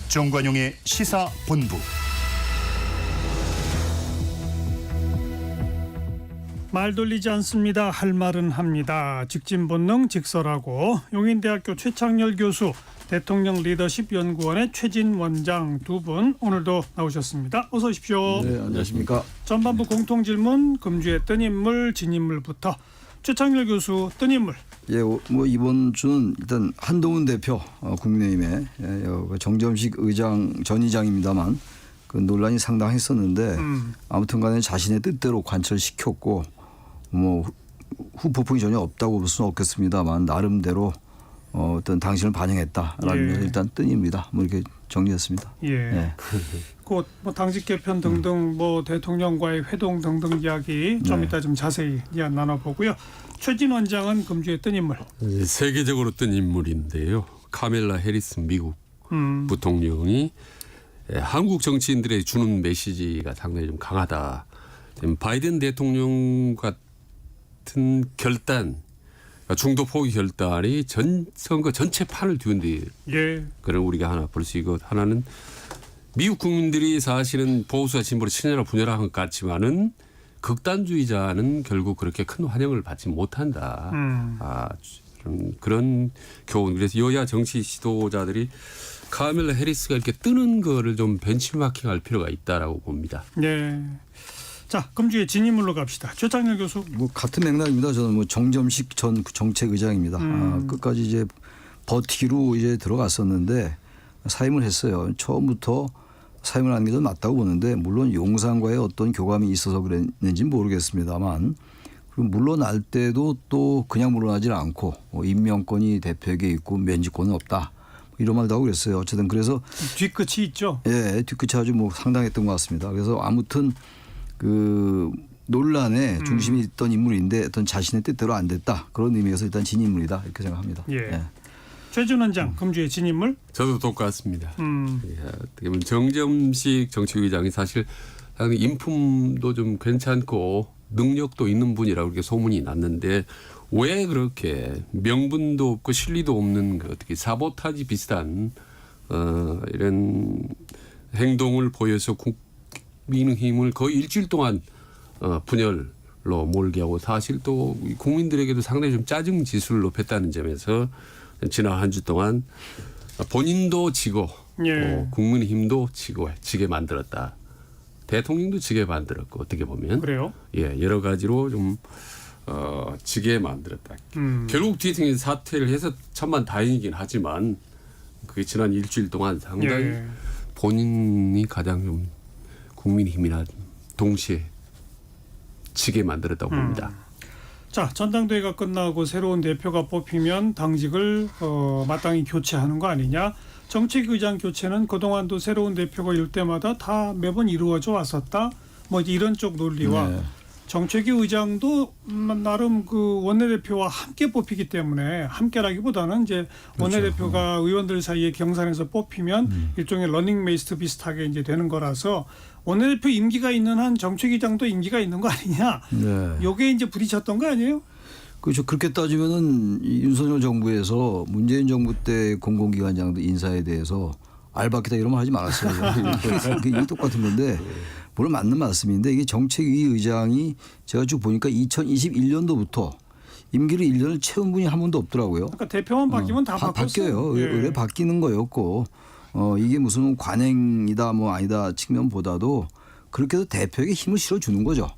박종관용의 시사본부. 말 돌리지 않습니다. 할 말은 합니다. 직진본능 직설하고 용인대학교 최창렬 교수, 대통령 리더십 연구원의 최진 원장 두 분 오늘도 나오셨습니다. 어서 오십시오. 네, 안녕하십니까. 전반부 공통질문 금주의 뜬 인물 진 인물부터. 최창렬 교수 뜬 인물. 예, 뭐 이번 주는 일단 한동훈 대표 국민의힘의 정점식 의장 전 의장입니다만 그 논란이 상당했었는데 아무튼간에 자신의 뜻대로 관철시켰고 뭐 후폭풍이 전혀 없다고 볼 수는 없겠습니다만 나름대로 어떤 당신을 반영했다라는 면에서 일단 뜬입니다. 뭐 이렇게 정리했습니다. 예. 예. 곧 뭐 당직 개편 등등 뭐 대통령과의 회동 등등 이야기 좀 이따 좀 자세히 이야기 나눠보고요. 최진 원장은 금주의 뜬 인물. 세계적으로 뜬 인물인데요. 카멜라 해리스 미국 부통령이 한국 정치인들에게 주는 메시지가 상당히 좀 강하다. 바이든 대통령 같은 결단, 중도 포기 결단이 전 선거 전체 판을 뒤흔들 그런 우리가 하나 볼 수 있고, 하나는 미국 국민들이 사실은 보수와 진보를 친여라 분열한 것 같지만은 극단주의자는 결국 그렇게 큰 환영을 받지 못한다. 그런 교훈. 그래서 여야 정치 지도자들이 카멜라 해리스가 이렇게 뜨는 거를 좀 벤치마킹할 필요가 있다라고 봅니다. 네. 자, 금주의 진 인물로 갑시다. 최창렬 교수. 뭐 같은 맥락입니다. 저는 뭐 정점식 전 정책의장입니다. 끝까지 이제 버티기로 이제 들어갔었는데 사임을 했어요. 처음부터 사임을 하는 게 더 낫다고 보는데, 물론 용산과의 어떤 교감이 있어서 그랬는지는 모르겠습니다만, 그리고 물러날 때도 또 그냥 물러나질 않고 임명권이 대표에게 있고 면직권은 없다, 이런 말도 하고 그랬어요. 어쨌든 그래서 뒤끝이 있죠. 예, 뒤끝이 아주 뭐 상당했던 것 같습니다. 그래서 아무튼 그 논란의 중심이 있던 인물인데 어떤 자신의 뜻대로 안 됐다, 그런 의미에서 일단 진 인물이다, 이렇게 생각합니다. 예. 최진 원장 금주의 진 인물. 저도 똑같습니다. 어떻게 보면 정점식 정치의장이 사실 인품도 좀 괜찮고 능력도 있는 분이라고 그렇게 소문이 났는데, 왜 그렇게 명분도 없고 실리도 없는 그 어떻게 사보타지 비슷한 이런 행동을 보여서 국민의힘을 거의 일주일 동안 분열로 몰게 하고, 사실 또 국민들에게도 상당히 좀 짜증 지수를 높였다는 점에서 지난 한 주 동안 본인도 지고 국민의힘도 지게 만들었다. 대통령도 지게 만들었고, 어떻게 보면 그래요? 예, 여러 가지로 좀 지게 만들었다. 결국 뒤에 사퇴를 해서 천만 다행이긴 하지만 그게 지난 일주일 동안 상당히 본인이 가장 좀 국민의힘이나 동시에 지게 만들었다고 봅니다. 자, 전당대회가 끝나고 새로운 대표가 뽑히면 당직을 마땅히 교체하는 거 아니냐. 정책의장 교체는 그동안도 새로운 대표가 일 때마다 다 매번 이루어져 왔었다. 뭐 이런 쪽 논리와 정책위 의장도 나름 그 원내대표와 함께 뽑히기 때문에, 함께라기보다는 이제 원내대표가 의원들 사이에 경선에서 뽑히면 일종의 러닝메이트 비슷하게 이제 되는 거라서 원내대표 임기가 있는 한 정책위장도 임기가 있는 거 아니냐. 요게 이제 부딪혔던 거 아니에요? 그렇죠. 그렇게 따지면은 윤석열 정부에서 문재인 정부 때 공공기관장도 인사에 대해서 알바키다 이런 말 하지 말았어요. 이게 똑같은 건데, 물론 맞는 말씀인데, 이게 정책위 의장이 제가 쭉 보니까 2021년도부터 임기를 1년을 채운 분이 한 분도 없더라고요. 그러니까 대표만 바뀌면 다 바뀌어요. 의뢰 바뀌는 거였고, 이게 무슨 관행이다 뭐 아니다 측면보다도 그렇게 해서 대표에게 힘을 실어주는 거죠.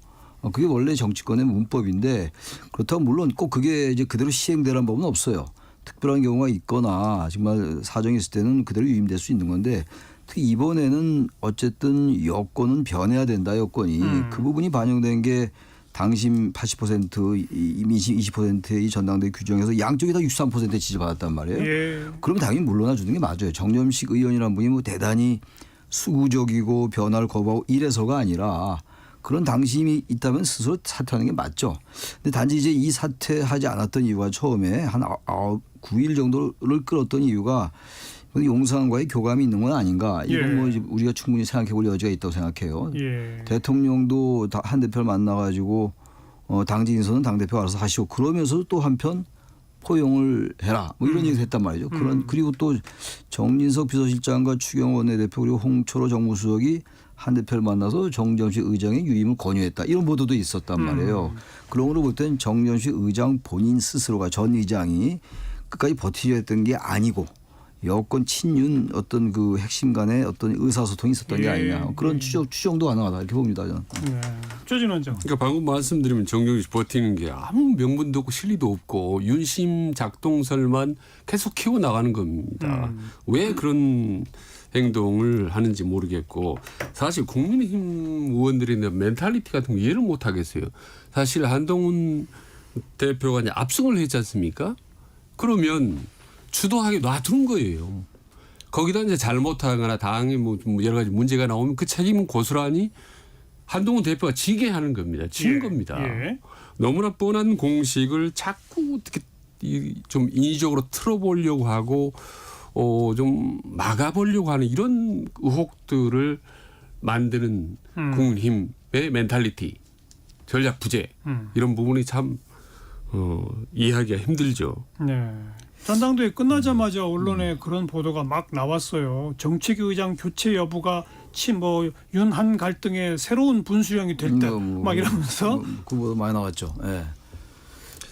그게 원래 정치권의 문법인데, 그렇다고 물론 꼭 그게 이제 그대로 시행되라는 법은 없어요. 특별한 경우가 있거나 정말 사정이 있을 때는 그대로 유임될 수 있는 건데, 특히 이번에는 어쨌든 여권은 변해야 된다, 여권이. 그 부분이 반영된 게 당심 80%, 민심 20%의 전당대회 규정에서 양쪽이 다 63% 지지받았단 말이에요. 그러면 당연히 물러나 주는 게 맞아요. 정점식 의원이라는 분이 뭐 대단히 수구적이고 변화를 거부하고 이래서가 아니라, 그런 당심이 있다면 스스로 사퇴하는 게 맞죠. 근데 단지 이제 이 사퇴하지 않았던 이유가 처음에 한 9일 정도를 끌었던 이유가 용산과의 교감이 있는 건 아닌가. 이건 뭐 우리가 충분히 생각해 볼 여지가 있다고 생각해요. 대통령도 한 대표를 만나가지고 당직 인선은 당대표가 알아서 하시고, 그러면서도 또 한편 포용을 해라. 뭐 이런 얘기를 했단 말이죠. 그리고 또 정진석 비서실장과 추경호 원내대표 그리고 홍철호 정무수석이 한 대표를 만나서 정점식 의장의 유임을 권유했다. 이런 보도도 있었단 말이에요. 그런 걸로 볼 때는 정점식 의장 본인 스스로가 전 의장이 끝까지 버티려 했던 게 아니고 여권 친윤 어떤 그 핵심 간의 어떤 의사소통이 있었던 게 아니냐. 그런 추정도 가능하다. 이렇게 봅니다. 저는. 조진 원장. 그러니까 방금 말씀드리면 정경심 버티는 게 아무 명분도 없고 실리도 없고 윤심 작동설만 계속 키워 나가는 겁니다. 왜 그런 행동을 하는지 모르겠고 사실 국민의힘 의원들의 멘탈리티 같은 거 이해를 못 하겠어요. 사실 한동훈 대표가 이제 압승을 했지 않습니까? 그러면 주도하게 놔두는 거예요. 거기다 이제 잘못하거나 당에 뭐 여러 가지 문제가 나오면 그 책임은 고스란히 한동훈 대표가 지게 하는 겁니다. 지는 겁니다. 너무나 뻔한 공식을 자꾸 어떻게 좀 인위적으로 틀어보려고 하고 좀 막아보려고 하는 이런 의혹들을 만드는 국민힘의 멘탈리티, 전략 부재 이런 부분이 참 이해하기가 힘들죠. 네. 전당대회 끝나자마자 언론에 그런 보도가 막 나왔어요. 정책위 의장 교체 여부가 윤한 갈등의 새로운 분수령이 될 때 막 이러면서 그 보도 많이 나왔죠. 예.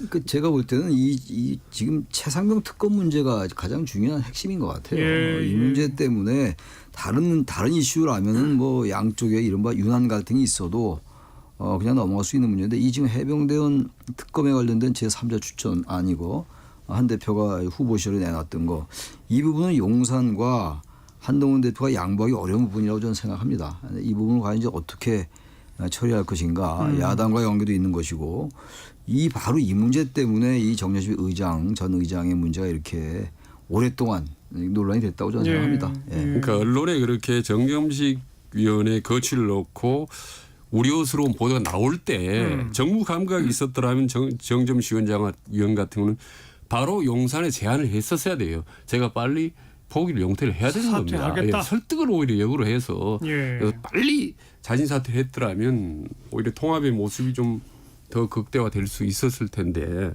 그 제가 볼 때는 이 지금 최상병 특검 문제가 가장 중요한 핵심인 것 같아요. 이 문제 때문에 다른 이슈라면은 뭐 양쪽에 이른바 윤한 갈등이 있어도 그냥 넘어갈 수 있는 문제인데 이 지금 해병대원 특검에 관련된 제3자 추천 아니고 한 대표가 후보 시절에 내놨던 거 이 부분은 용산과 한동훈 대표가 양보하기 어려운 부분이라고 저는 생각합니다. 이 부분을 과연 이제 어떻게 처리할 것인가 야당과 관계도 있는 것이고 바로 이 문제 때문에 이 정진석 의장 전 의장의 문제가 이렇게 오랫동안 논란이 됐다고 저는 생각합니다. 그러니까 언론에 그렇게 정점식 위원회 거취를 놓고 우려스러운 보도가 나올 때 정무 감각이 있었더라면 정점식 위원 같은 경우는 바로 용산에 제안을 했었어야 돼요. 제가 빨리 포기를 용퇴를 해야 되는 겁니다. 설득을 오히려 역으로 해서 빨리 자진 사퇴를 했더라면 오히려 통합의 모습이 좀 더 극대화될 수 있었을 텐데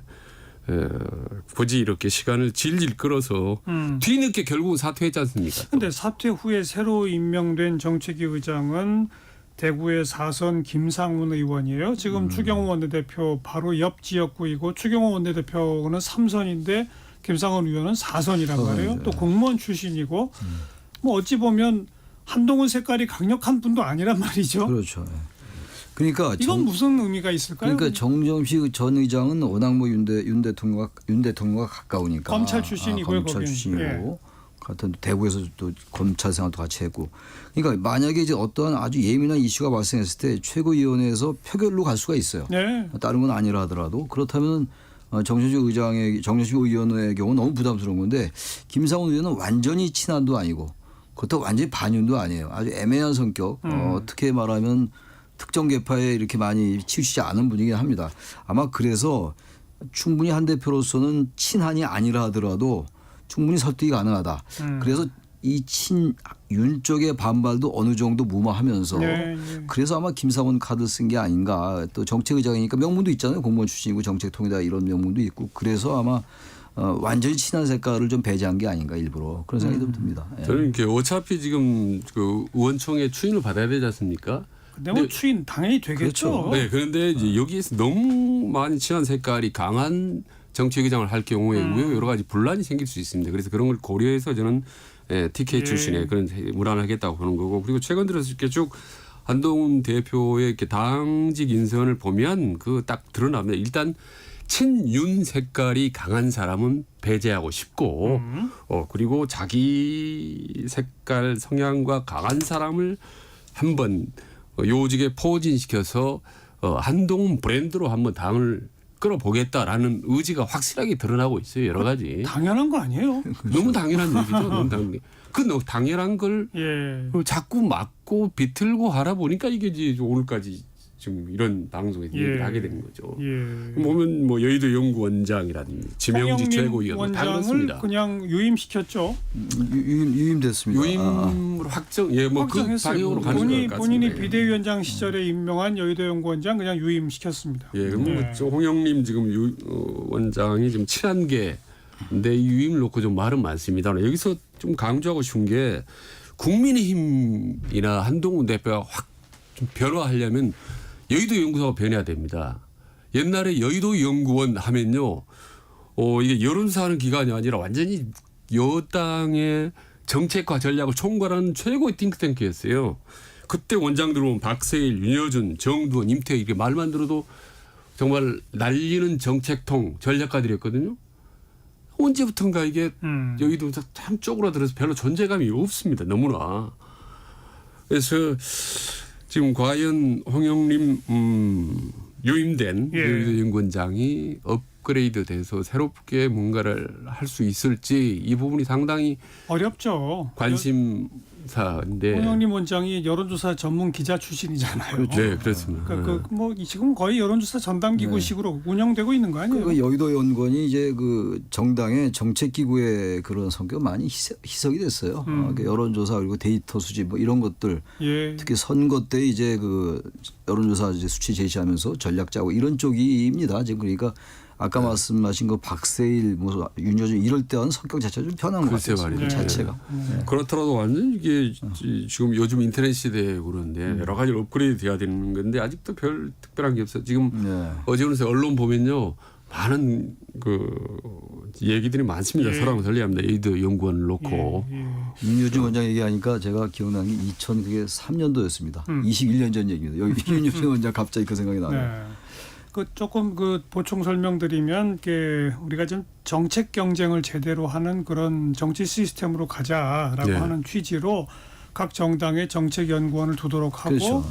굳이 이렇게 시간을 질질 끌어서 뒤늦게 결국은 사퇴했지 않습니까? 그런데 사퇴 후에 새로 임명된 정책위 의장은 대구의 4선 김상훈 의원이에요. 지금 추경호 원내대표 바로 옆 지역구이고 추경호 원내대표는 3선인데 김상훈 의원은 4선이란 말이에요. 또 공무원 출신이고 뭐 어찌 보면 한동훈 색깔이 강력한 분도 아니란 말이죠. 그렇죠. 그러니까 이건 무슨 의미가 있을까요? 그러니까 정점식 전 의장은 워낙 뭐 윤 대통령과 가까우니까 검찰 출신이고요. 검찰 출신이고 같은 대구에서 또 검찰 생활도 같이 했고 그러니까 만약에 이제 어떠한 아주 예민한 이슈가 발생했을 때 최고위원회에서 표결로 갈 수가 있어요. 다른 건 아니라 하더라도 그렇다면 정진석 의원의 경우는 너무 부담스러운 건데 김상훈 의원은 완전히 친한도 아니고 그것도 완전히 반윤도 아니에요. 아주 애매한 성격. 어떻게 말하면 특정 계파에 이렇게 많이 치우치지 않은 분이긴 합니다. 아마 그래서 충분히 한 대표로서는 친한이 아니라 하더라도 충분히 설득이 가능하다. 그래서 이 친윤 쪽의 반발도 어느 정도 무마하면서 그래서 아마 김상훈 카드 쓴 게 아닌가. 또 정책의장이니까 명문도 있잖아요. 공무원 출신이고 정책통이다 이런 명문도 있고 그래서 아마 완전히 친한 색깔을 좀 배제한 게 아닌가 일부러 그런 생각이 좀 듭니다. 저는 이렇게 어차피 지금 그 의원총회 추인을 받아야 되지 않습니까? 근데 뭐 추인 당연히 되겠죠. 그렇죠. 네, 그런데 이제 여기에서 너무 많이 친한 색깔이 강한 정책의장을 할 경우에 여러 가지 분란이 생길 수 있습니다. 그래서 그런 걸 고려해서 저는 TK 출신의 그런 무난하겠다고 보는 거고 그리고 최근 들어서 이렇게 쭉 한동훈 대표의 이렇게 당직 인선을 보면 그 딱 드러납니다. 일단 친윤 색깔이 강한 사람은 배제하고 싶고 그리고 자기 색깔 성향과 강한 사람을 한번 요직에 포진시켜서 한동훈 브랜드로 한번 당을 끌어보겠다라는 의지가 확실하게 드러나고 있어요. 여러 가지. 당연한 거 아니에요? 너무 당연한 얘기죠. 너무 당연한. 너무 당연한 걸 자꾸 막고 비틀고 하다 보니까 이게 이제 오늘까지 지금 이런 방송에서 얘기를 하게 된 거죠. 예. 보면 뭐 여의도 연구원장이라든지 지명직 최고위원 다 원장을 그렇습니다. 그냥 유임시켰죠. 유임됐습니다. 유임으로 확정, 예, 뭐 그 확정했어요. 방향으로 가는 것 같습니다. 본인이 예. 비대위원장 시절에 임명한 여의도 연구원장 그냥 유임시켰습니다. 예, 그럼 예. 뭐 홍영림 지금 원장이 지금 친한 게인데 이 유임을 놓고 좀 말은 많습니다. 여기서 좀 강조하고 싶은 게 국민의힘이나 한동훈 대표가 확 좀 변화하려면 여의도 연구소가 변해야 됩니다. 옛날에 여의도 연구원 하면요, 이게 여론조사하는 기관이 아니라 완전히 여당의 정책과 전략을 총괄하는 최고의 띵크탱크였어요. 그때 원장들 보면 박세일, 윤여준, 정두원, 임태희 이렇게 말만 들어도 정말 날리는 정책통 전략가들이었거든요. 언제부턴가 이게 여의도 참 쪼그라들어서 별로 존재감이 없습니다. 너무나. 그래서 지금 과연 홍영림 유임된 예. 여의도 연구원장이 업그레이드 돼서 새롭게 뭔가를 할 수 있을지 이 부분이 상당히 어렵죠. 관심사인데. 홍영림 원장이 여론조사 전문 기자 출신이잖아요. 그렇죠. 네, 그렇습니다. 그러니까 뭐 지금 거의 여론조사 전담기구식으로 운영되고 있는 거 아니에요? 그 여의도 연구원이 이제 그 정당의 정책기구의 그런 성격 많이 희석이 됐어요. 그 여론조사 그리고 데이터 수집 뭐 이런 것들 예. 특히 선거 때 이제 그 여론조사 이제 수치 제시하면서 전략 짜고 이런 쪽입니다. 지금 그러니까 아까 말씀하신 거 박세일, 뭐 윤여준 이럴 때와는 성격 자체가 좀 변한 것 글쎄 같아요. 말이죠. 그 자체가. 그렇더라도 완전 이게 지금 요즘 인터넷 시대에 그런데 여러 가지 업그레이드 돼야 되는 건데 아직도 별 특별한 게 없어요. 지금 네. 어제 오늘 언론 보면요 많은 그 얘기들이 많습니다. 예. 서로 설레합니다. 에이드 연구원을 놓고. 예. 윤여준 원장 얘기하니까 제가 기억나는 게 2003년도였습니다. 21년 전 얘기입니다. 여기 윤여준 원장 갑자기 그 생각이 나네요. 네. 그 조금 그 보충 설명드리면 우리가 좀 정책 경쟁을 제대로 하는 그런 정치 시스템으로 가자라고 네. 하는 취지로 각 정당의 정책 연구원을 두도록 하고 그렇죠.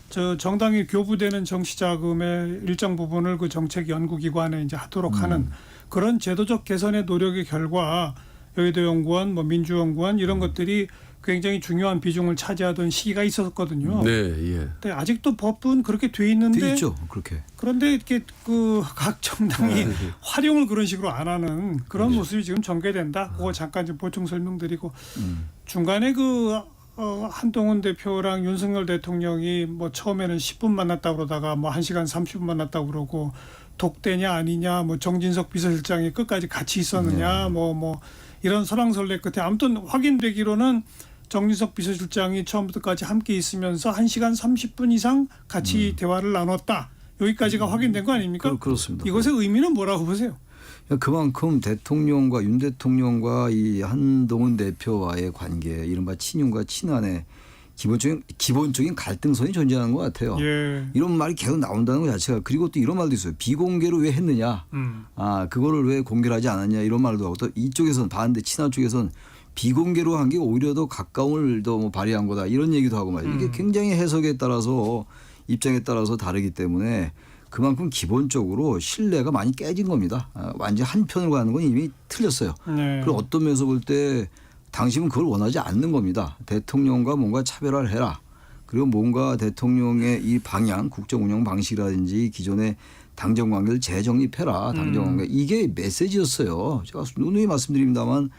저 정당이 교부되는 정치 자금의 일정 부분을 그 정책 연구기관에 이제 하도록 하는 그런 제도적 개선의 노력의 결과 여의도 연구원, 뭐 민주연구원 이런 것들이 굉장히 중요한 비중을 차지하던 시기가 있었거든요. 네, 예. 근데 아직도 법은 그렇게 돼 있는데 돼 있죠. 그렇게. 그런데 이렇게 그 각 정당이 활용을 그런 식으로 안 하는 그런 모습이 지금 전개된다. 그거 잠깐 좀 보충 설명드리고 중간에 한동훈 대표랑 윤석열 대통령이 뭐 처음에는 10분 만났다 그러다가 뭐 1시간 30분 만났다 그러고 독대냐 아니냐 뭐 정진석 비서실장이 끝까지 같이 있었느냐 뭐 이런 설왕설래 끝에 아무튼 확인되기로는 정진석 비서실장이 처음부터까지 함께 있으면서 1시간 30분 이상 같이 대화를 나눴다. 여기까지가 확인된 거 아닙니까? 그렇습니다. 이것의 의미는 뭐라고 보세요? 그만큼 대통령과 윤 대통령과 이 한동훈 대표와의 관계, 이른바 친윤과 친한의 기본적인 갈등선이 존재하는 것 같아요. 예. 이런 말이 계속 나온다는 것 자체가. 그리고 또 이런 말도 있어요. 비공개로 왜 했느냐. 그거를 왜 공개를 하지 않았냐 이런 말도 하고 또 이쪽에서는 반대 친한 쪽에서는 비공개로 한 게 오히려 더 가까움을 더 발휘한 거다 이런 얘기도 하고 말이죠. 이게 굉장히 해석에 따라서 입장에 따라서 다르기 때문에 그만큼 기본적으로 신뢰가 많이 깨진 겁니다. 완전 한편으로 가는 건 이미 틀렸어요. 네. 그리고 어떤 면에서 볼 때 당신은 그걸 원하지 않는 겁니다. 대통령과 뭔가 차별화를 해라. 그리고 뭔가 대통령의 이 방향, 국정 운영 방식이라든지 기존의 당정 관계를 재정립해라. 당정 관계. 이게 메시지였어요. 제가 누누이 말씀드립니다만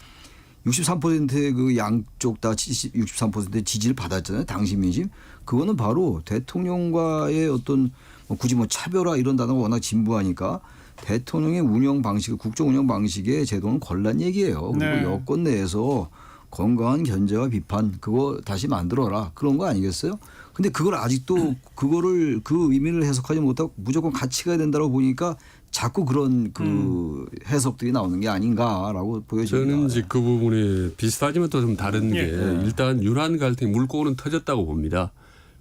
63%의 그 양쪽 다 63%의 지지를 받았잖아요. 당시 민심. 그거는 바로 대통령과의 어떤 굳이 뭐 차별화 이런 단어가 워낙 진부하니까 대통령의 운영 방식, 국정 운영 방식의 제도는 걸란 얘기예요. 그리고 네. 여권 내에서 건강한 견제와 비판 그거 다시 만들어라. 그런 거 아니겠어요? 근데 그걸 아직도 그거를 그 의미를 해석하지 못하고 무조건 같이 가야 된다고 보니까 자꾸 그런 그 해석들이 나오는 게 아닌가라고 보여집니다. 저는 이제 그 부분이 비슷하지만 또 좀 다른 예. 게 일단 윤한 갈등이 물꼬는 터졌다고 봅니다.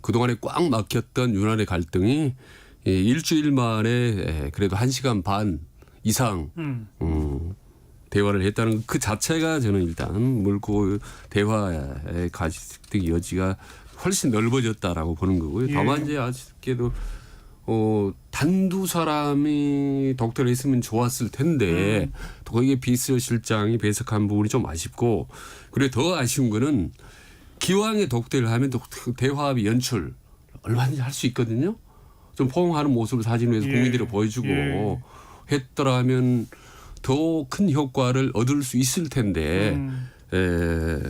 그동안에 꽉 막혔던 윤한의 갈등이 일주일 만에 그래도 1시간 반 이상 대화를 했다는 그 자체가 저는 일단 물고 대화의 갈등 여지가 훨씬 넓어졌다라고 보는 거고요. 예. 다만 이제 아쉽게도 단두 사람이 독대를 했으면 좋았을 텐데 또 거기에 비서실장이 배석한 부분이 좀 아쉽고 그리고 더 아쉬운 거는 기왕에 독대를 하면 또 대화합의 연출 얼마든지 할 수 있거든요. 좀 포옹하는 모습을 사진에서 예. 국민들이 보여주고 예. 했더라면 더 큰 효과를 얻을 수 있을 텐데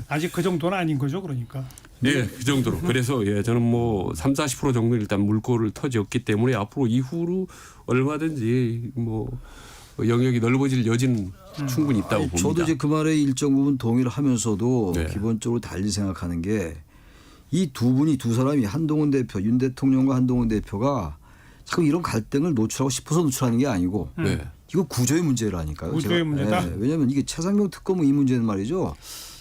아직 그 정도는 아닌 거죠, 그러니까. 네, 그 정도로. 그래서 저는 뭐 30-40% 정도 일단 물꼬를 터졌기 때문에 앞으로 이후로 얼마든지 뭐 영역이 넓어질 여지는 충분히 있다고 봅니다. 저도 이제 그 말에 일정 부분 동의를 하면서도 네. 기본적으로 달리 생각하는 게 이 두 사람이 한동훈 대표, 윤 대통령과 한동훈 대표가 자꾸 이런 갈등을 노출하고 싶어서 노출하는 게 아니고 네. 이거 구조의 문제라니까요. 구조의 문제다? 왜냐하면 이게 최상병 특검 이 문제는 말이죠.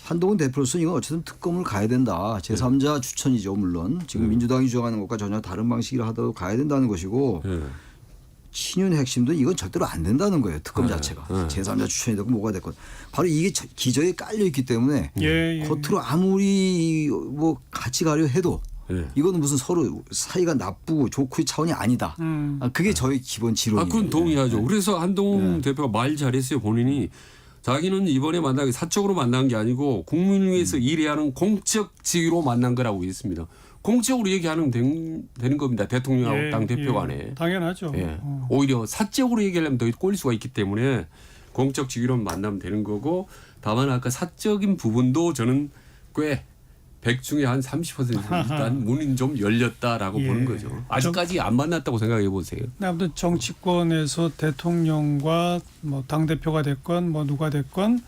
한동훈 대표로서는 이건 어쨌든 특검을 가야 된다. 제3자 추천이죠. 물론 지금 민주당이 주장하는 것과 전혀 다른 방식이라 하더라도 가야 된다는 것이고 네. 친윤 핵심도 이건 절대로 안 된다는 거예요. 특검 네. 자체가. 네. 제3자 추천이 되고 뭐가 됐건. 바로 이게 기저에 깔려 있기 때문에 예. 겉으로 아무리 뭐 같이 가려 해도 네. 이거는 무슨 서로 사이가 나쁘고 좋고의 차원이 아니다. 그게 저희 기본 지론이에요. 그건 동의하죠. 그래서 한동훈 대표가 말 잘했어요. 본인이 자기는 이번에 만난 게 사적으로 만난 게 아니고 국민을 위해서 일해야 하는 공적 지위로 만난 거라고 했습니다. 공적으로 얘기하면 되는 겁니다. 대통령하고 당 대표 간에. 당연하죠. 오히려 사적으로 얘기하려면 더 꼬일 수가 있기 때문에 공적 지위로 만나면 되는 거고 다만 아까 사적인 부분도 저는 꽤 100 중에 한 30% 일단 문은 좀 열렸다라고 보는 거죠. 아직까지 안 만났다고 생각해 보세요. 아무튼 정치권에서 대통령과 뭐 당대표가 됐건 뭐 누가 됐건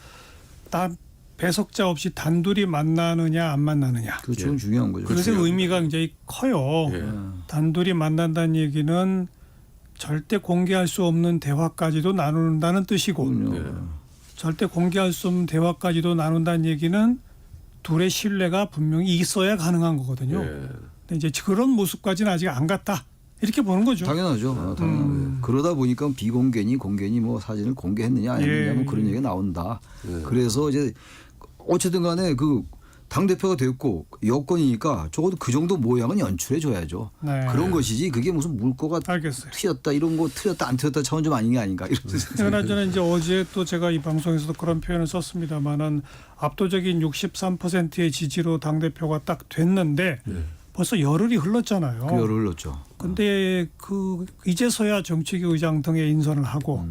다 배석자 없이 단둘이 만나느냐 안 만나느냐. 그렇죠. 중요한 거죠. 그것의 의미가 굉장히 커요. 예. 단둘이 만난다는 얘기는 절대 공개할 수 없는 대화까지도 나눈다는 뜻이고 절대 공개할 수 없는 대화까지도 나눈다는 얘기는 둘의 신뢰가 분명히 있어야 가능한 거거든요. 근데 이제 그런 모습까지는 아직 안 갔다. 이렇게 보는 거죠. 당연하죠. 당연하죠. 그러다 보니까 비공개니 공개니 뭐 사진을 공개했느냐 안 했느냐 뭐 그런 얘기가 나온다. 그래서 이제 어쨌든 간에 그 당대표가 됐고 여권이니까 적어도 그 정도 모양은 연출해 줘야죠. 네. 그런 것이지 그게 무슨 물꼬가 알겠어요. 튀었다 이런 거 틀렸다 안 틀렸다 차원 좀 아닌 게 아닌가 이런 그나저나 이제 어제 또 제가 이 방송에서도 그런 표현을 썼습니다만은 압도적인 63%의 지지로 당대표가 딱 됐는데 벌써 열흘이 흘렀잖아요. 그 열을 흘렀죠. 근데 그 이제서야 정치局의장 등의 인선을 하고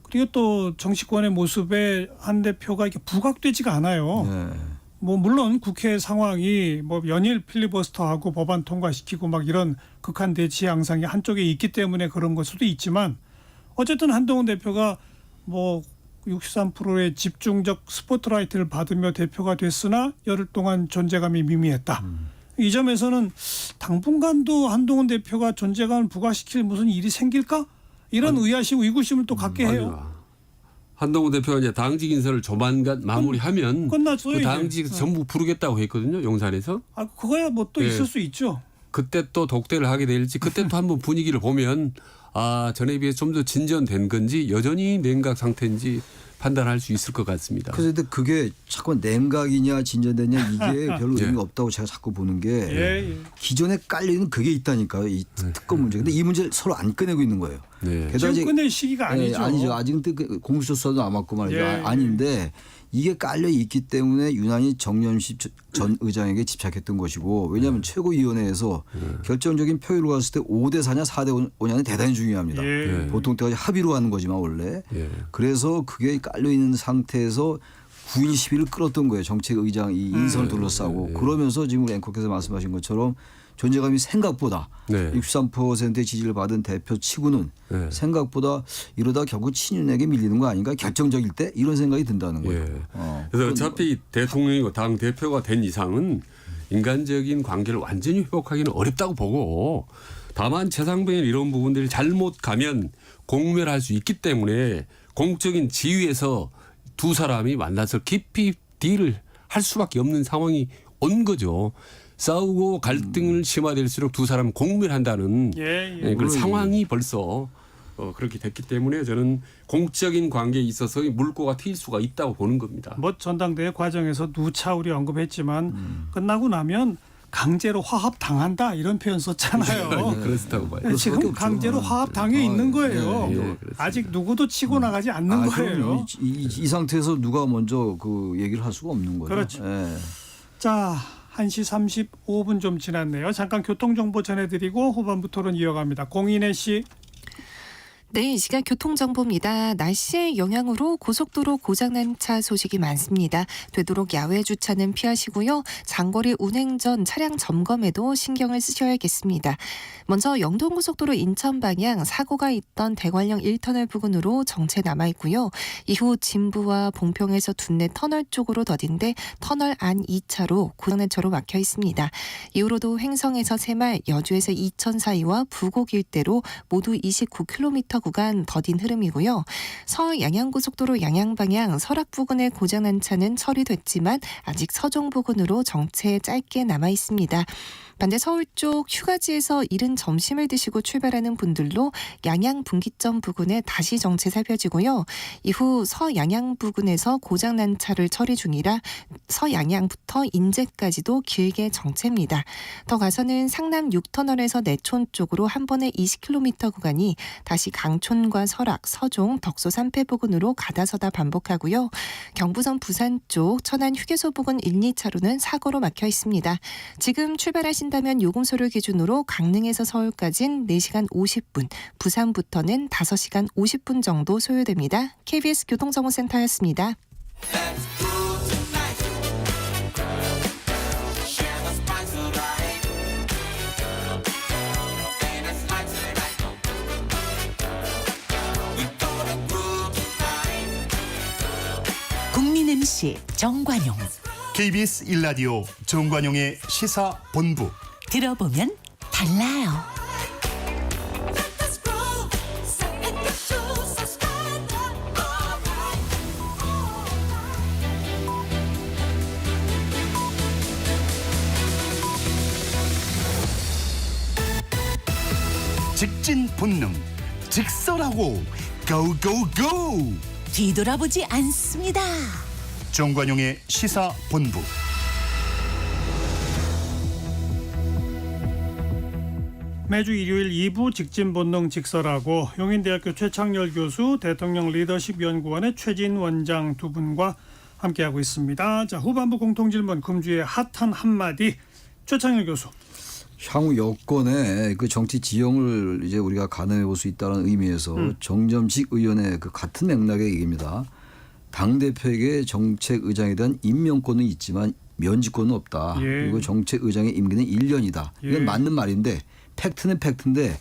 그리고 또 정치권의 모습에 한 대표가 이게 부각되지가 않아요. 네. 뭐 물론 국회 상황이 뭐 연일 필리버스터하고 법안 통과시키고 막 이런 극한 대치 양상이 한쪽에 있기 때문에 그런 걸 수도 있지만 어쨌든 한동훈 대표가 뭐 63%의 집중적 스포트라이트를 받으며 대표가 됐으나 열흘 동안 존재감이 미미했다. 이 점에서는 당분간도 한동훈 대표가 존재감을 부각시킬 무슨 일이 생길까? 이런 의아심, 의구심을 또 갖게 해요. 아니요. 한동훈 대표가 이제 당직 인사를 조만간 마무리하면 끝났어요, 그 이제. 당직 전부 부르겠다고 했거든요. 용산에서. 아, 그거야 뭐 또 예. 있을 수 있죠. 그때 또 독대를 하게 될지 그때 또 한번 분위기를 보면 아 전에 비해 좀 더 진전된 건지 여전히 냉각 상태인지 판단할 수 있을 것 같습니다. 그래서 근데 그게 자꾸 냉각이냐 진전되냐 이게 별로 의미가 없다고 제가 자꾸 보는 게 예. 기존에 깔리는 그게 있다니까요. 이 특검 문제. 근데 이 문제를 서로 안 꺼내고 있는 거예요. 네. 게다가 지금 끝낼 시기가 아니죠. 아니죠. 아직은 공수처도 남았고 말이죠. 예. 아닌데 이게 깔려 있기 때문에 유난히 정연식 전 의장에게 집착했던 것이고 왜냐하면 최고위원회에서 결정적인 표율로 갔을 때 5대 4냐 4대 5냐는 대단히 중요합니다. 예. 보통 때까지 합의로 하는 거지만 원래. 예. 그래서 그게 깔려 있는 상태에서 9일 10일을 끌었던 거예요. 정책의장 이 인선을 둘러싸고. 그러면서 지금 앵커께서 말씀하신 것처럼 존재감이 생각보다 네. 63%의 지지를 받은 대표 치고는 네. 생각보다 이러다 결국 친윤에게 밀리는 거 아닌가 결정적일 때 이런 생각이 든다는 거예요. 예. 그래서 어차피 대통령이고 당 대표가 된 이상은 인간적인 관계를 완전히 회복하기는 어렵다고 보고 다만 최상병의 이런 부분들이 잘못 가면 공멸할 수 있기 때문에 공적인 지위에서 두 사람이 만나서 깊이 딜을 할 수밖에 없는 상황이 온 거죠. 싸우고 갈등을 심화될수록 두 사람 공멸한다는 그런 상황이 벌써 그렇게 됐기 때문에 저는 공적인 관계에 있어서 물꼬가 튈 수가 있다고 보는 겁니다. 뭐 전당대회 과정에서 누차 우리 언급했지만 끝나고 나면 강제로 화합 당한다 이런 표현 썼잖아요. 그렇다고 봐요. 지금 강제로 화합 당해 있는 거예요. 그렇습니다. 아직 누구도 치고 나가지 않는 거예요. 이 상태에서 누가 먼저 그 얘기를 할 수가 없는 거죠. 그렇죠. 예. 자, 1시 35분 좀 지났네요. 잠깐 교통정보 전해드리고 후반부 토론 이어갑니다. 공인혜 씨. 네, 이 시각 교통정보입니다. 날씨의 영향으로 고속도로 고장난 차 소식이 많습니다. 되도록 야외 주차는 피하시고요. 장거리 운행 전 차량 점검에도 신경을 쓰셔야겠습니다. 먼저 영동고속도로 인천 방향 사고가 있던 대관령 1터널 부근으로 정체 남아있고요. 이후 진부와 봉평에서 둔내 터널 쪽으로 더딘데 터널 안 2차로 고장난 차로 막혀 있습니다. 이후로도 횡성에서 새말, 여주에서 이천 사이와 부곡 일대로 모두 29km 구간 더딘 흐름이고요. 서양양고속도로 양양 방향 설악 부근에 고장난 차는 처리됐지만 아직 서종 부근으로 정체 짧게 남아 있습니다. 반대 서울 쪽 휴가지에서 이른 점심을 드시고 출발하는 분들로 양양 분기점 부근에 다시 정체 살펴지고요. 이후 서양양 부근에서 고장난 차를 처리 중이라 서양양부터 인제까지도 길게 정체입니다. 더 가서는 상남 6터널에서 내촌 쪽으로 한 번에 20km 구간이 다시 강촌과 설악, 서종, 덕소 3패 부근으로 가다서다 반복하고요. 경부선 부산 쪽 천안 휴게소 부근 1, 2차로는 사고로 막혀 있습니다. 지금 출발하신다면 요금소를 기준으로 강릉에서 서울까지는 4시간 50분, 부산부터는 5시간 50분 정도 소요됩니다. KBS 교통정보센터였습니다. 국민 MC 정관용. KBS 1라디오 정관용의 시사본부. 들어보면 달라요. 직진 본능, 직설하고 고고고. 뒤돌아보지 않습니다. 정관용의 시사본부. 매주 일요일 2부 직진 본능 직설하고 용인대학교 최창렬 교수, 대통령 리더십 연구원의 최진 원장 두 분과 함께하고 있습니다. 자, 후반부 공통질문 금주의 핫한 한마디 최창렬 교수. 향후 여권의 그 정치 지형을 이제 우리가 가늠해 볼 수 있다는 의미에서 정점식 의원의 그 같은 맥락의 얘기입니다. 당대표에게 정책의장에 대한 임명권은 있지만 면직권은 없다. 예. 그리고 정책의장의 임기는 1년이다. 이건 예. 맞는 말인데 팩트는 팩트인데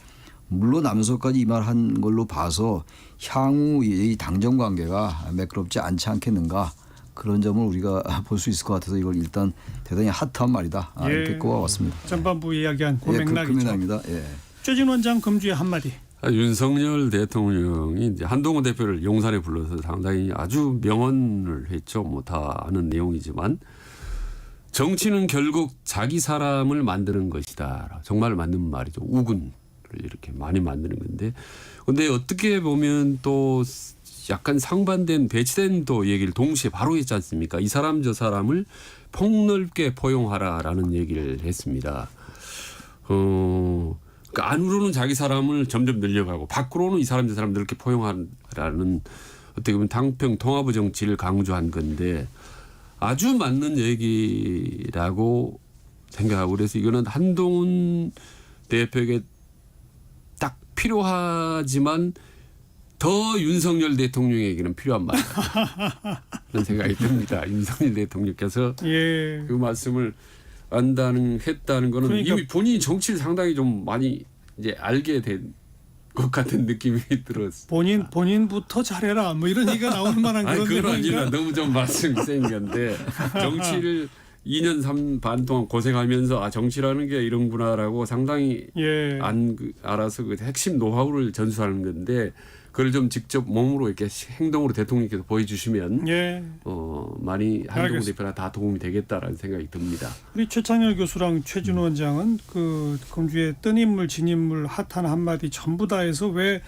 물러나면서까지 이 말 한 걸로 봐서 향후 이 당정 관계가 매끄럽지 않지 않겠는가. 그런 점을 우리가 볼 수 있을 것 같아서 이걸 일단 대단히 핫한 말이다. 예. 이렇게 꼽아왔습니다. 전반부 이야기한 그 예, 맥락이죠. 그 맥락입니다. 예. 최진 원장 금주의 한마디. 윤석열 대통령이 이제 한동훈 대표를 용산에 불러서 상당히 아주 명언을 했죠. 뭐 다 아는 내용이지만 정치는 결국 자기 사람을 만드는 것이다. 정말 맞는 말이죠. 우군을 이렇게 많이 만드는 건데, 근데 어떻게 보면 또 약간 상반된 배치된 또 얘기를 동시에 바로 했지 않습니까? 이 사람 저 사람을 폭넓게 포용하라라는 얘기를 했습니다. 그러니까 안으로는 자기 사람을 점점 늘려가고 밖으로는 이 사람 저 사람 이렇게 포용하라는 어떻게 보면 당평 통합의 정치를 강조한 건데 아주 맞는 얘기라고 생각하고, 그래서 이거는 한동훈 대표에게 딱 필요하지만 더 윤석열 대통령에게는 필요한 말이다. 그런 생각이 듭니다. 윤석열 대통령께서 예. 그 말씀을 했다는 거는 그러니까 이미 본인이 정치를 상당히 좀 많이 이제 알게 된 것 같은 느낌이 들었어요. 본인부터 잘해라 뭐 이런 얘기가 나올 만한 아니 그런 그건 아니라 내용인가? 너무 좀 말씀이 센 건데 정치를 2년 반 동안 고생하면서 정치라는 게 이런구나라고 상당히 예. 알아서 그 핵심 노하우를 전수하는 건데 그걸 좀 직접 몸으로 이렇게 행동으로 대통령께서 보여주시면 예. 많이 한동훈 알겠습니다. 대표나 다 도움이 되겠다라는 생각이 듭니다. 우리 최창렬 교수랑 최진 원장은 그 금주의 뜬 인물, 진 인물, 핫한 한마디 전부 다 해서 왜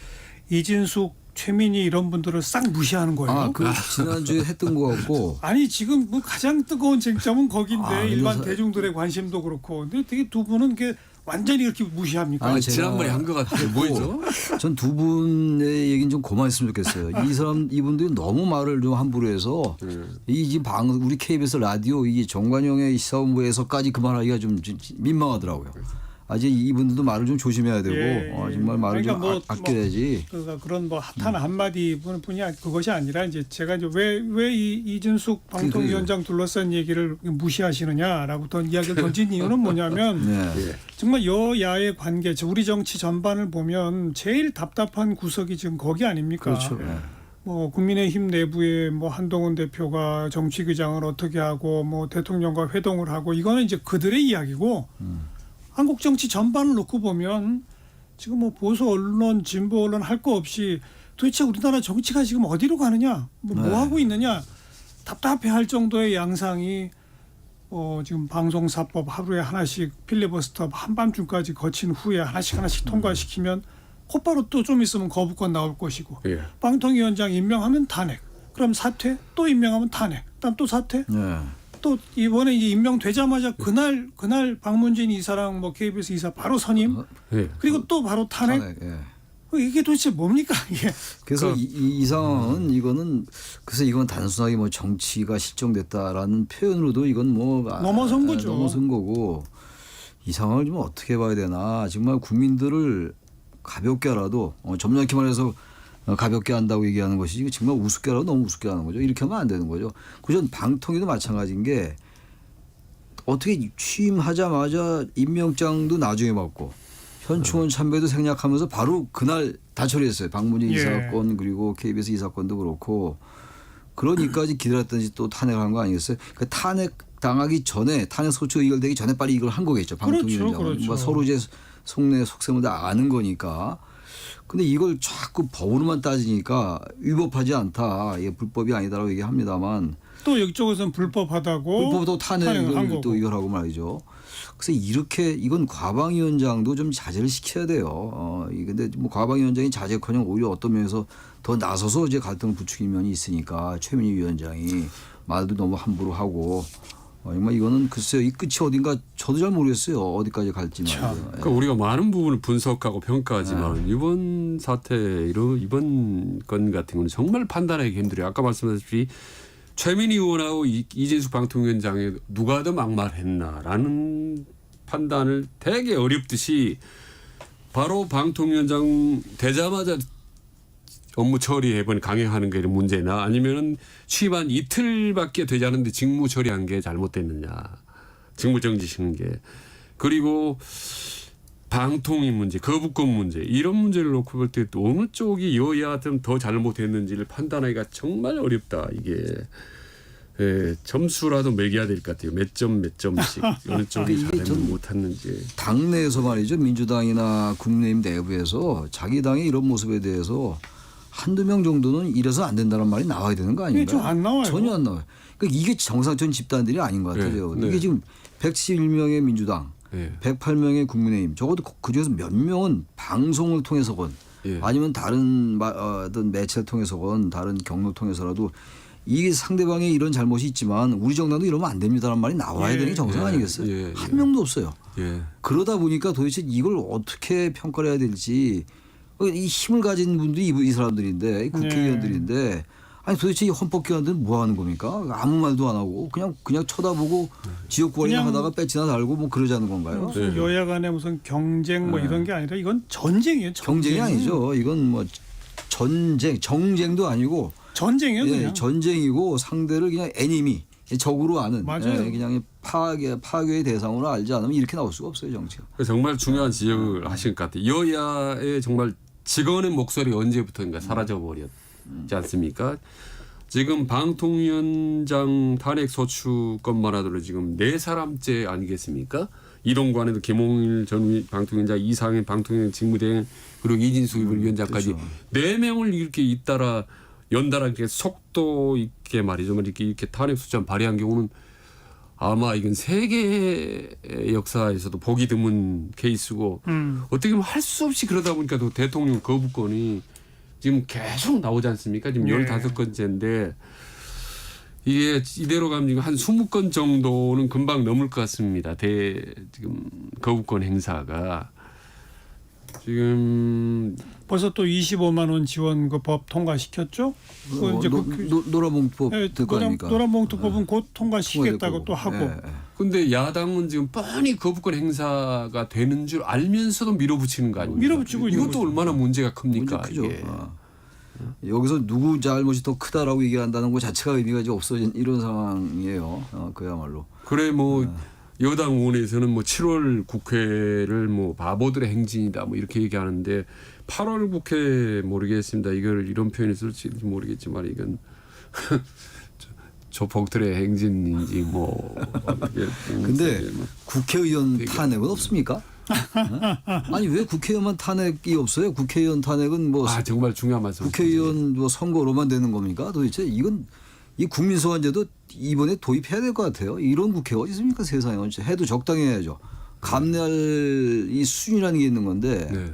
이진숙 최민희 이런 분들을 싹 무시하는 거예요. 아, 그 지난주에 했던 거 같고 아니 지금 뭐 가장 뜨거운 쟁점은 거긴데 아, 일반 근데 대중들의 관심도 그렇고 근데 되게 두 분은 이게 완전히 이렇게 무시합니까? 아니, 지난번에 한 것 같아요. 뭐죠? 전 두 분의 얘기는 좀 그만했으면 좋겠어요. 이분들이 너무 말을 좀 함부로 해서 이 지금 우리 KBS 라디오 이 정관용의 시사본부에서까지 그 말하기가 좀 민망하더라고요. 아직 이분들도 말을 좀 조심해야 되고 예, 정말 말을 그러니까 좀 아껴야지. 그러니까 그런 뭐 핫한 한마디 뿐이 그것이 아니라 이제 제가 이제 왜 이준숙 방통위원장 둘러싼 얘기를 무시하시느냐라고 이야기를 던진 이유는 뭐냐면 네. 정말 여야의 관계, 우리 정치 전반을 보면 제일 답답한 구석이 지금 거기 아닙니까? 그렇죠. 네. 뭐 국민의힘 내부에 뭐 한동훈 대표가 정치규장을 어떻게 하고 뭐 대통령과 회동을 하고 이거는 이제 그들의 이야기고 한국 정치 전반을 놓고 보면 지금 뭐 보수 언론, 진보 언론 할 거 없이 도대체 우리나라 정치가 지금 어디로 가느냐, 뭐 하고 있느냐 답답해할 정도의 양상이 지금 방송사법 하루에 하나씩 필리버스터 한밤중까지 거친 후에 하나씩 통과시키면 곧바로 또 좀 있으면 거부권 나올 것이고 예. 방통위원장 임명하면 탄핵, 그럼 사퇴, 또 임명하면 탄핵, 그다음 또 사퇴. 네. 또 이번에 이제 임명되자마자 그날 박문진 이사랑 뭐 KBS 이사 바로 선임, 예. 그리고 또 바로 탄핵. 예. 이게 도대체 뭡니까 이게? 그래서 이 상황은 그래서 이건 단순하게 뭐 정치가 실종됐다라는 표현으로도 이건 뭐 넘어선 거죠. 넘어선 거고 이 상황을 좀 어떻게 봐야 되나. 정말 국민들을 가볍게라도 점잖게 말해서 가볍게 한다고 얘기하는 것이 이거 정말 우습게라도 너무 우습게 하는 거죠. 이렇게 하면 안 되는 거죠. 그전 방통위도 마찬가지인 게 어떻게 취임하자마자 임명장도 나중에 받고 현충원 참배도 생략하면서 바로 그날 다 처리했어요. 박문진 예. 이사건 그리고 KBS 이사건도 그렇고 그러니까 기다렸던지 또 탄핵한 거 아니겠어요? 그 탄핵 당하기 전에 탄핵 소추 의결되기 전에 빨리 이걸 한 거겠죠. 방통위원장은 그렇죠. 뭐 서로 이제 속내 속셈을 다 아는 거니까. 근데 이걸 자꾸 법으로만 따지니까 위법하지 않다. 이게 불법이 아니다라고 얘기합니다만 또 이쪽에서는 불법하다고 불법도 탄핵을 한 탄핵을 거고. 또 의결하고 말이죠. 그래서 이건 과방위원장도 좀 자제를 시켜야 돼요. 근데 뭐 과방위원장이 자제커녕 오히려 어떤 면에서 더 나서서 이제 갈등을 부추긴 면이 있으니까 최민희 위원장이 말도 너무 함부로 하고 정말 이거는 글쎄요 이 끝이 어딘가 저도 잘 모르겠어요. 어디까지 갈지 말이죠. 그러니까 우리가 많은 부분을 분석하고 평가하지만 이번 사태 이번 건 같은 경우는 정말 판단하기 힘들어요. 아까 말씀하셨듯이 최민희 의원하고 이진숙 방통위원장이 누가 더 막말했나라는 판단을 되게 어렵듯이 바로 방통위원장 되자마자 업무 처리해본 강행하는 게 문제나 아니면은 취임한 이틀밖에 되지 않은데 직무 처리한 게 잘못됐느냐. 직무 정지시는 게. 그리고 방통위 문제, 거부권 문제 이런 문제를 놓고 볼 때 어느 쪽이 여야 좀 더 잘못했는지를 판단하기가 정말 어렵다. 이게 점수라도 매겨야 될 것 같아요. 몇 점씩 어느 쪽이 잘했는지 못했는지. 당내에서 말이죠. 민주당이나 국민의힘 내부에서 자기 당의 이런 모습에 대해서 한두 명 정도는 이래서 안 된다는 말이 나와야 되는 거 아닌가요? 안 나와요. 전혀 안 나와요. 그러니까 이게 정상적인 집단들이 아닌 것 같아요. 네. 이게 지금 111명의 민주당, 네. 108명의 국민의힘 적어도 그중에서 몇 명은 방송을 통해서건 예. 아니면 다른 어떤 매체를 통해서건 다른 경로 통해서라도 이게 상대방의 이런 잘못이 있지만 우리 정당도 이러면 안 됩니다라는 말이 나와야 되는 게 정상 아니겠어요? 예. 한 명도 없어요. 예. 그러다 보니까 도대체 이걸 어떻게 평가를 해야 될지 이 힘을 가진 분들이 이 사람들인데 국회의원들인데 아니 도대체 이 헌법기관들은 뭐 하는 겁니까? 아무 말도 안 하고 그냥 쳐다보고 지역구관이나 그냥 하다가 배지나 달고 뭐 그러자는 건가요? 무슨 여야 간에 무슨 경쟁 뭐 이런 게 아니라 이건 전쟁이에요. 경쟁이 아니죠. 이건 뭐 정쟁도 아니고 전쟁이에요. 그냥. 전쟁이고 상대를 그냥 애니미 적으로 아는 맞아요. 그냥 파괴의 대상으로 알지 않으면 이렇게 나올 수가 없어요 정치가. 정말 중요한 지적을 하신 것 같아요. 여야의 정말 직원의 목소리 언제부터인가 사라져버렸지 않습니까? 지금 방통위원장 탄핵 소추건만 하더라도 지금 4사람째 아니겠습니까? 이동관에도 김홍일 전 방통위원장, 이상현 방통위원장 직무대행 그리고 이진수 위원장까지 그렇죠. 4명을 이렇게 잇따라 연달아 이렇게 속도 있게 말이죠. 이렇게 탄핵 소추안 발의한 경우는 아마 이건 세계 역사에서도 보기 드문 케이스고 어떻게 보면 할 수 없이 그러다 보니까 또 대통령 거부권이 지금 계속 나오지 않습니까? 지금 예. 15건째인데 이게 이대로 가면 지금 한 20건 정도는 금방 넘을 것 같습니다. 지금 거부권 행사가 지금 벌써 또 25만 원 지원 그 법 통과시켰죠? 이제 노란봉투법 예, 될 거 아닙니까? 노란봉투법은 곧 통과시키겠다고 또 하고. 예. 근데 야당은 지금 뻔히 거부권 행사가 되는 줄 알면서도 밀어붙이는 거 아닙니까? 밀어붙이고 있는 이것도 거죠. 얼마나 문제가 큽니까? 문제 크죠. 이게. 여기서 누구 잘못이 더 크다라고 얘기한다는 것 자체가 의미가 이제 없어진 이런 상황이에요. 그야말로. 그래 뭐 여당 의원에서는 뭐 7월 국회를 뭐 바보들의 행진이다 뭐 이렇게 얘기하는데 8월 국회 모르겠습니다. 이걸 이런 표현이 쓸지 모르겠지만 이건 조폭들의 행진인지 뭐. 근데 국회의원 탄핵은 없습니까? 아니 왜 국회의원만 탄핵이 없어요? 국회의원 탄핵은 뭐 아 정말 중요한 말씀. 국회의원 뭐 선거로만 되는 겁니까? 도대체 이건 이 국민소환제도 이번에 도입해야 될 것 같아요. 이런 국회가 어디 있습니까? 세상에 해도 적당히 해야죠. 감내할 이 수준이라는 게 있는 건데 네.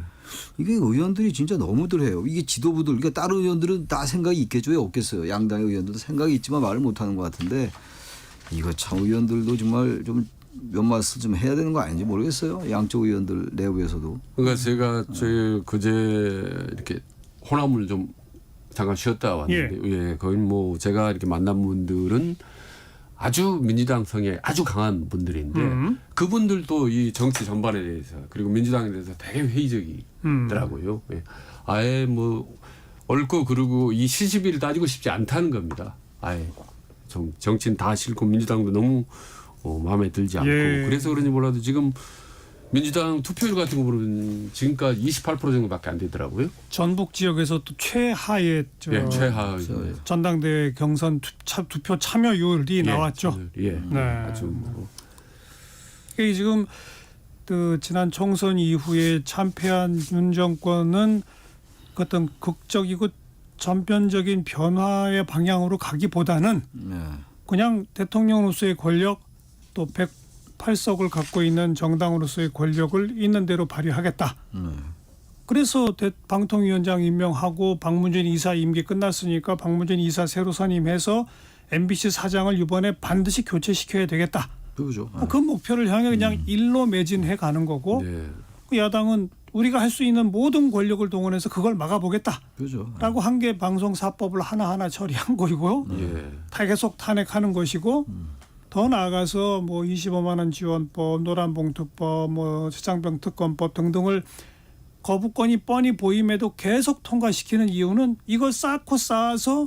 이게 의원들이 진짜 너무들 해요. 이게 지도부들 그러니까 다른 의원들은 다 생각이 있겠죠. 왜 없겠어요. 양당의 의원들도 생각이 있지만 말을 못하는 것 같은데 이거 참 의원들도 정말 좀 몇 말씀 좀 해야 되는 거 아닌지 모르겠어요. 양쪽 의원들 내부에서도. 그러니까 제가 그제 이렇게 호남을 좀 잠깐 쉬었다 왔는데 예, 거의 뭐 제가 이렇게 만난 분들은 아주 민주당 성에 아주 강한 분들인데 그분들도 이 정치 전반에 대해서 그리고 민주당에 대해서 되게 회의적이더라고요. 예. 아예 뭐 옳고 그르고 이 시시비를 따지고 싶지 않다는 겁니다. 아예 정치는 다 싫고 민주당도 너무 마음에 들지 않고 예. 그래서 그런지 몰라도 지금 민주당 투표율 같은 거 보면 지금까지 28% 정도밖에 안 되더라고요. 전북 지역에서 또 최하의 예, 최하. 전당대회 경선 투표 참여율이 나왔죠. 예. 네. 아주 뭐. 이게 지금 그 지난 총선 이후에 참패한 윤 정권은 어떤 극적이고 전면적인 변화의 방향으로 가기보다는 네. 그냥 대통령으로서의 권력 또 108석을 갖고 있는 정당으로서의 권력을 있는 대로 발휘하겠다. 그래서 방통위원장 임명하고 박문진 이사 임기 끝났으니까 박문진 이사 새로 선임해서 MBC 사장을 이번에 반드시 교체시켜야 되겠다. 그죠. 그 목표를 향해 그냥 일로 매진해 가는 거고 네. 그 야당은 우리가 할 수 있는 모든 권력을 동원해서 그걸 막아보겠다. 그죠. 라고 한 게 방송사법을 하나하나 처리한 거이고요. 예. 계속 탄핵하는 것이고 더 나아가서 뭐 25만 원 지원법, 노란봉투법, 뭐 최장병 특검법 등등을 거부권이 뻔히 보임에도 계속 통과시키는 이유는 이걸 쌓고 쌓아서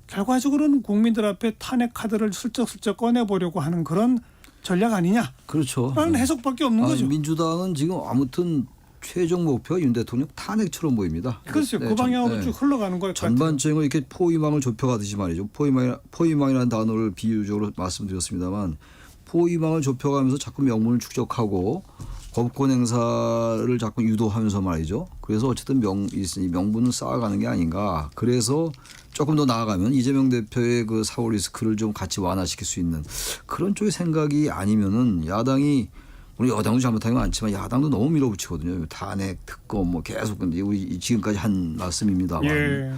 결과적으로는 국민들 앞에 탄핵 카드를 슬쩍슬쩍 꺼내보려고 하는 그런 전략 아니냐? 그렇죠. 라는 해석밖에 없는 거죠. 민주당은 지금 아무튼 최종 목표가 윤 대통령 탄핵처럼 보입니다. 글쎄요. 그 방향으로 쭉 흘러가는 것 같아요. 전반적으로 이렇게 포위망을 좁혀가듯이 말이죠. 포위망이라는 단어를 비유적으로 말씀드렸습니다만 포위망을 좁혀가면서 자꾸 명분을 축적하고 거부권 행사를 자꾸 유도하면서 말이죠. 그래서 어쨌든 명분을 쌓아가는 게 아닌가. 그래서 조금 더 나아가면 이재명 대표의 그 사고 리스크를 좀 같이 완화시킬 수 있는 그런 쪽의 생각이 아니면은 야당이 우리 여당도 잘못한 건 많지만 야당도 너무 밀어붙이거든요. 탄핵, 특검 뭐 계속 근데 우리 지금까지 한 말씀입니다만 예.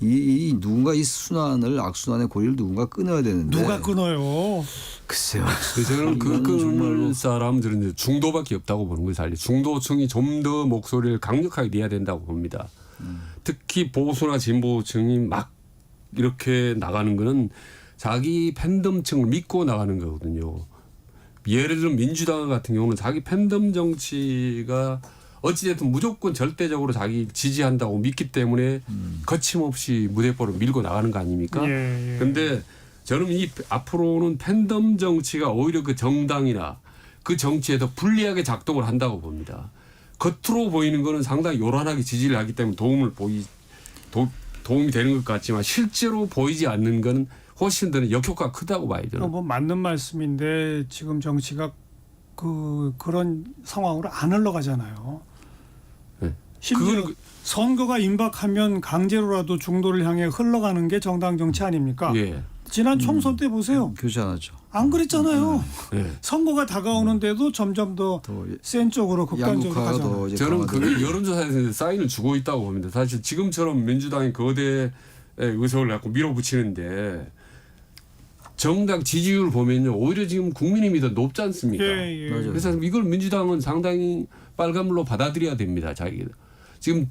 이 누군가 이 순환을 악순환의 고리를 누군가 끊어야 되는데 누가 끊어요? 글쎄요. 저는 이건 그 정말로 끊을 사람들은 중도밖에 없다고 보는 거예요. 사실 중도층이 좀 더 목소리를 강력하게 내야 된다고 봅니다. 특히 보수나 진보층이 막 이렇게 나가는 거는 자기 팬덤층을 믿고 나가는 거거든요. 예를 들어 민주당 같은 경우는 자기 팬덤 정치가 어찌됐든 무조건 절대적으로 자기 지지한다고 믿기 때문에 거침없이 무대포를 밀고 나가는 거 아닙니까? 예. 그런데 저는 이 앞으로는 팬덤 정치가 오히려 그 정당이나 그 정치에 더 불리하게 작동을 한다고 봅니다. 겉으로 보이는 거는 상당히 요란하게 지지를 하기 때문에 도움이 되는 것 같지만 실제로 보이지 않는 건 훨씬 더 역효과가 크다고 봐야 되는. 뭐 맞는 말씀인데 지금 정치가 그런 상황으로 안 흘러가잖아요. 네. 심지어 선거가 임박하면 강제로라도 중도를 향해 흘러가는 게 정당 정치 아닙니까? 예. 지난 총선 때 보세요. 그렇지 않았죠. 안 그랬잖아요. 네. 선거가 다가오는데도 점점 더 센 쪽으로 극단적으로 양극화가 가잖아요. 더 이제 저는 강화되고. 그게 여론조사에서 사인을 주고 있다고 봅니다. 사실 지금처럼 민주당이 거대 의석을 갖고 밀어붙이는데 정당 지지율 보면요 오히려 지금 국민의힘이 더 높지 않습니까? 예, 예. 맞아요. 그래서 이걸 민주당은 상당히 빨간불로 받아들여야 됩니다. 자기들 지금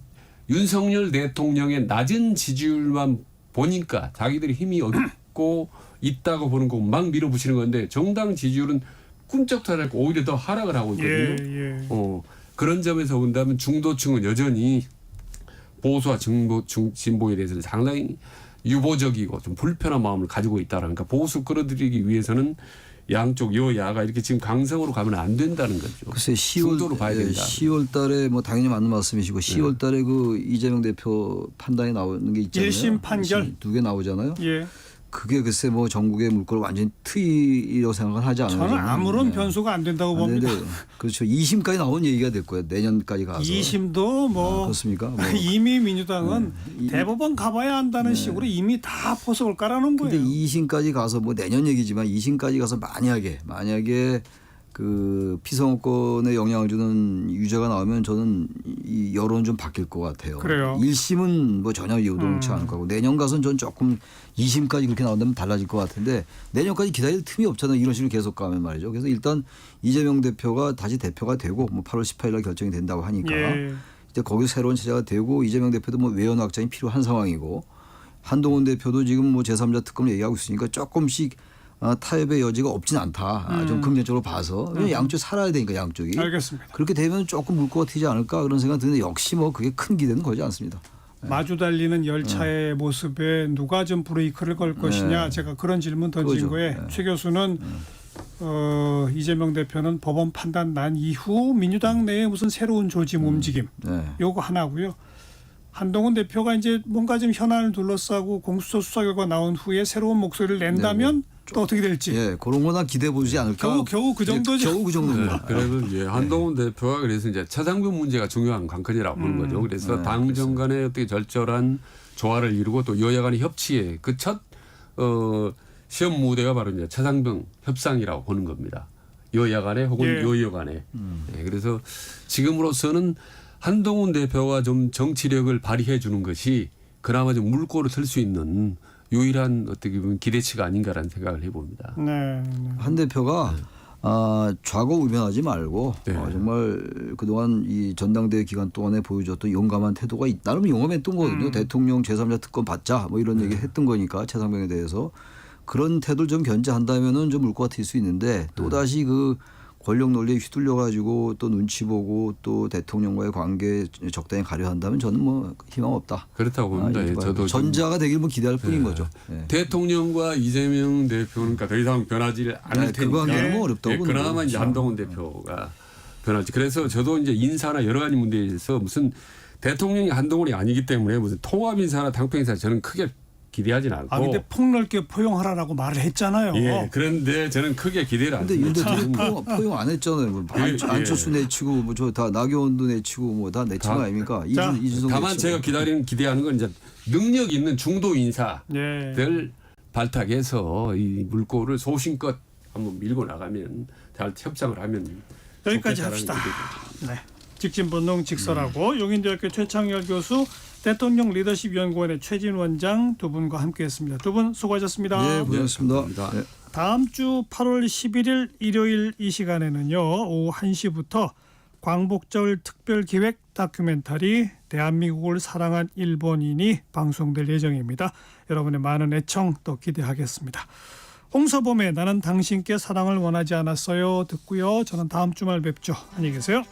윤석열 대통령의 낮은 지지율만 보니까 자기들이 힘이 없고 있다고 보는 거 막 밀어붙이는 건데 정당 지지율은 꿈쩍도 않고 오히려 더 하락을 하고 있거든요. 예. 그런 점에서 본다면 중도층은 여전히 보수와 진보에 대해서는 상당히 유보적이고 좀 불편한 마음을 가지고 있다라는 그러니까 보수 끌어들이기 위해서는 양쪽 여야가 이렇게 지금 강성으로 가면 안 된다는 거죠. 글쎄 중도로 봐야 된다. 10월 달에 뭐 당연히 맞는 말씀이시고 10월 달에 그 이재명 대표 판단이 나오는 게 있잖아요. 1심 판결. 2개 나오잖아요. 예. 그게 글쎄 뭐 전국의 물꼬를 완전히 트이라고 생각은 하지 않아요. 저는 아무런 네. 변수가 안 된다고 안 봅니다. 되는데 그렇죠. 2심까지 나온 얘기가 됐고요. 내년까지 가서. 2심도 뭐 그렇습니까? 뭐. 이미 민주당은 네. 대법원 가봐야 한다는 식으로 이미 다 포석을 깔아놓은 근데 거예요. 2심까지 가서 뭐 내년 얘기지만 2심까지 가서 만약에 그 피선거권에 영향을 주는 유죄가 나오면 저는 이 여론 좀 바뀔 것 같아요. 그래요. 1심은 뭐 전혀 요동치 않을 거고 내년 가서는 전 조금 2심까지 그렇게 나온다면 달라질 것 같은데 내년까지 기다릴 틈이 없잖아요. 이런 식으로 계속 가면 말이죠. 그래서 일단 이재명 대표가 다시 대표가 되고 뭐 8월 18일 날 결정이 된다고 하니까 예. 이제 거기서 새로운 체제가 되고 이재명 대표도 뭐 외연 확장이 필요한 상황이고 한동훈 대표도 지금 뭐 제3자 특검을 얘기하고 있으니까 조금씩 타협의 여지가 없진 않다. 좀 긍정적으로 봐서 왜냐면 양쪽 살아야 되니까 양쪽이. 알겠습니다. 그렇게 되면 조금 물꼬가 튀지 않을까 그런 생각 드는데 역시 뭐 그게 큰 기대는 거지 않습니다. 마주 달리는 열차의 모습에 누가 좀 브레이크를 걸 것이냐 제가 그런 질문 던진 그거죠. 거에 최 교수는 이재명 대표는 법원 판단 난 이후 민주당 내에 무슨 새로운 조짐 움직임 네. 요거 하나고요. 한동훈 대표가 이제 뭔가 좀 현안을 둘러싸고 공수처 수사 결과 나온 후에 새로운 목소리를 낸다면 또 어떻게 될지. 예, 그런 거나 기대해 보지 않을까. 겨우 그 정도죠. 겨우 그 정도입니다. 그래서 이제 한동훈 대표가 그래서 이제 차상병 문제가 중요한 관건이라고 보는 거죠. 그래서 당정 간의 어떻게 절절한 조화를 이루고 또 여야 간의 협치에 그 첫 시험 무대가 바로 이제 차상병 협상이라고 보는 겁니다. 여야 간에 혹은 예. 여야 간에. 예, 그래서 지금으로서는 한동훈 대표가 좀 정치력을 발휘해 주는 것이 그나마 좀 물꼬를 틀 수 있는 유일한 어떻게 보면 기대치가 아닌가라는 생각을 해봅니다. 네. 한 대표가 좌고우면하지 말고 네. 정말 그동안 이 전당대회 기간 동안에 보여줬던 용감한 태도가 나름 용감했던 거거든요. 대통령 제3자 특권 받자 뭐 이런 얘기 했던 거니까 최상병에 대해서 그런 태도를 좀 견제한다면은 좀 물꼬가 튈 수 있는데 또다시 그 권력 논리에 휘둘려 가지고 또 눈치 보고 또 대통령과의 관계 적당히 가려 한다면 저는 뭐 희망 없다. 그렇다고 봅니다. 예, 저도 전자가 되길 뭐 기대할 뿐인 거죠. 예. 대통령과 이재명 대표는 그러니까 더 이상 변하지 않을 그 관계는 테니까. 뭐 어렵다고 보는 그나마 거죠. 이제 한동훈 대표가 변할지. 그래서 저도 이제 인사나 여러 가지 문제에서 무슨 대통령이 한동훈이 아니기 때문에 무슨 통합 인사나 당평 인사 저는 크게 기대하진 않고. 근데 폭넓게 포용하라라고 말을 했잖아요. 예, 그런데 저는 크게 기대를 안 근데 윤 합니다. 대통령 포용 안 했잖아요. 뭐 안철수 내치고 뭐 저 다 나경원도 내치고 뭐 다 내친 거 아닙니까? 자, 이준석 다만 내치고. 제가 기대하는 건 이제 능력 있는 중도 인사들 예. 발탁해서 이 물꼬를 소신껏 한번 밀고 나가면 잘 협상을 하면 여기까지 좋겠다라는 합시다. 기대가 네. 직진본능 직설하고 용인대학교 최창열 교수 대통령 리더십 연구원의 최진 원장 두 분과 함께했습니다. 두 분 수고하셨습니다. 네, 고맙습니다. 감사합니다. 네. 다음 주 8월 11일 일요일 이 시간에는요. 오후 1시부터 광복절 특별기획 다큐멘터리 대한민국을 사랑한 일본인이 방송될 예정입니다. 여러분의 많은 애청 또 기대하겠습니다. 홍서범의 나는 당신께 사랑을 원하지 않았어요 듣고요. 저는 다음 주말 뵙죠. 안녕히 계세요.